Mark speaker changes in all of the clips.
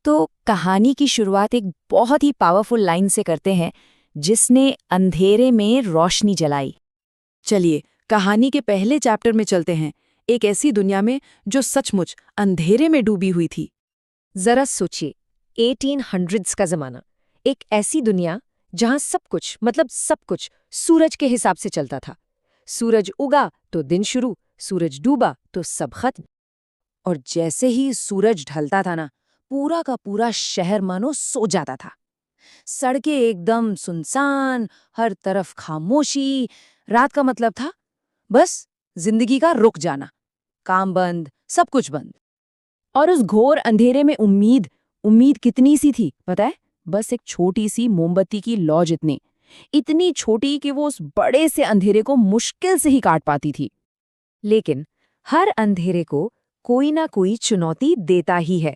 Speaker 1: तो कहानी की शुरुआत एक बहुत ही पावरफुल लाइन से करते हैं, जिसने अंधेरे में रोशनी जलाई।
Speaker 2: चलिए कहानी के पहले चैप्टर में चलते हैं, एक ऐसी दुनिया में जो सचमुच अंधेरे में डूबी हुई थी।
Speaker 3: जरा सोचिए, 1800s का जमाना, एक ऐसी दुनिया जहां सब कुछ, मतलब सब कुछ सूरज के हिसाब से चलता था। सूरज उगा तो दिन शुरू, सूरज डूबा तो सब खत्म।
Speaker 2: और जैसे ही सूरज ढलता था ना, पूरा का पूरा शहर मानो सो जाता था। सड़कें एकदम सुनसान, हर तरफ खामोशी। रात का मतलब था बस जिंदगी का रुक जाना, काम बंद, सब कुछ बंद।
Speaker 1: और उस घोर अंधेरे में उम्मीद कितनी सी थी पता है? बस एक छोटी सी मोमबत्ती की लौ जितनी, इतनी छोटी कि वो उस बड़े से अंधेरे को मुश्किल से ही काट पाती थी।
Speaker 3: लेकिन हर अंधेरे को कोई ना कोई चुनौती देता ही है।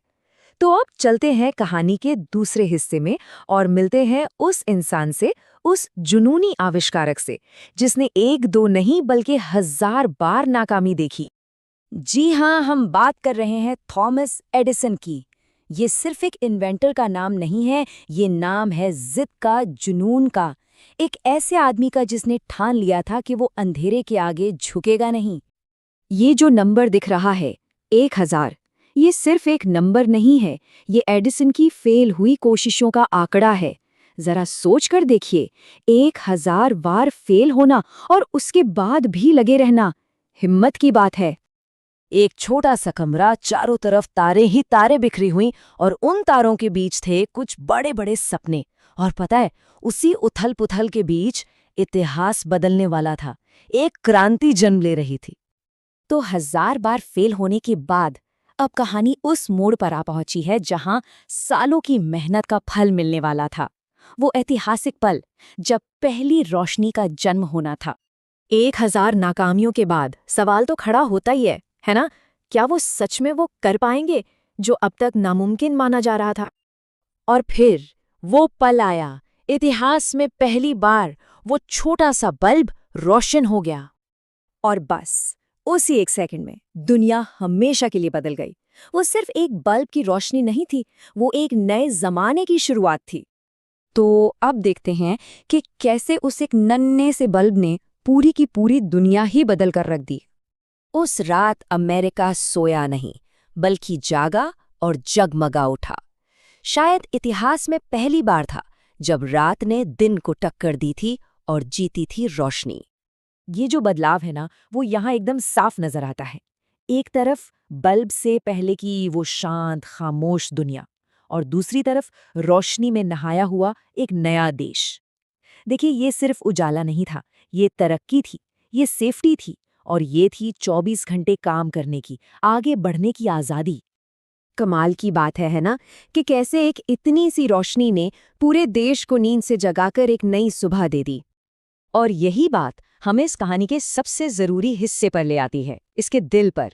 Speaker 3: तो अब चलते हैं कहानी के दूसरे हिस्से में और मिलते हैं उस इंसान से, उस जुनूनी आविष्कारक से, जिसने एक दो नहीं बल्कि 1000 बार नाकामी देखी।
Speaker 1: जी हाँ, हम बात कर रहे हैं थॉमस एडिसन की। ये सिर्फ एक इन्वेंटर का नाम नहीं है, ये नाम है जिद का, जुनून का। एक ऐसे आदमी का जिसने ठान लिया था कि वो अंधेरे के आगे झुकेगा नहीं।
Speaker 3: ये जो नंबर दिख रहा है, 1000, ये सिर्फ एक नंबर नहीं है, ये एडिसन की फेल हुई कोशिशों का आंकड़ा है। जरा सोच कर देखिए, 1000 बार फेल होना और उसके बाद भी लगे रहना, हिम्मत की बात है।
Speaker 2: एक छोटा सा कमरा, चारों तरफ तारे ही तारे बिखरी हुई, और उन तारों के बीच थे कुछ बड़े बड़े सपने। और पता है, उसी उथल पुथल के बीच इतिहास बदलने वाला था, एक क्रांति जन्म ले रही थी।
Speaker 1: तो 1000 बार फेल होने के बाद अब कहानी उस मोड़ पर आ पहुंची है जहां सालों की मेहनत का फल मिलने वाला था। वो ऐतिहासिक पल जब पहली रोशनी का जन्म होना था।
Speaker 3: 1000 नाकामियों के बाद सवाल तो खड़ा होता ही है ना? क्या वो सच में वो कर पाएंगे जो अब तक नामुमकिन माना जा रहा था?
Speaker 2: और फिर वो पल आया, इतिहास में पहली बार वो छोटा सा बल्ब रोशन हो गया।
Speaker 1: और बस उसी एक सेकंड में दुनिया हमेशा के लिए बदल गई। वो सिर्फ एक बल्ब की रोशनी नहीं थी, वो एक नए जमाने की शुरुआत थी।
Speaker 3: तो अब देखते हैं कि कैसे उस एक नन्हे से बल्ब ने पूरी की पूरी दुनिया ही बदल कर रख दी।
Speaker 1: उस रात अमेरिका सोया नहीं, बल्कि जागा और जगमगा उठा। शायद इतिहास में पहली बार था जब रात ने दिन को टक्कर दी थी और जीती थी रोशनी।
Speaker 3: ये जो बदलाव है ना, वो यहाँ एकदम साफ नजर आता है। एक तरफ बल्ब से पहले की वो शांत खामोश दुनिया, और दूसरी तरफ रोशनी में नहाया हुआ एक नया देश। देखिए, ये सिर्फ उजाला नहीं था, ये तरक्की थी, ये सेफ्टी थी, और ये थी 24 घंटे काम करने की, आगे बढ़ने की आज़ादी। कमाल की बात है ना, कि कैसे एक इतनी सी रोशनी ने पूरे देश को नींद से जगाकर एक नई सुबह दे दी। और यही बात हमें इस कहानी के सबसे ज़रूरी हिस्से पर ले आती है, इसके दिल पर,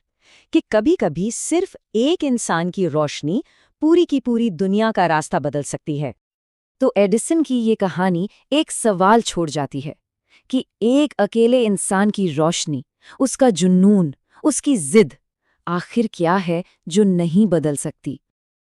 Speaker 3: कि कभी-कभी सिर्फ एक इंसान की रोशनी पूरी की पूरी दुनिया का रास्ता बदल सकती है। तो एडिसन की ये कहानी एक सवाल छोड़ जाती है कि एक अकेले इंसान की रोशनी, उसका जुनून, उसकी जिद, आखिर क्या है जो नहीं बदल सकती।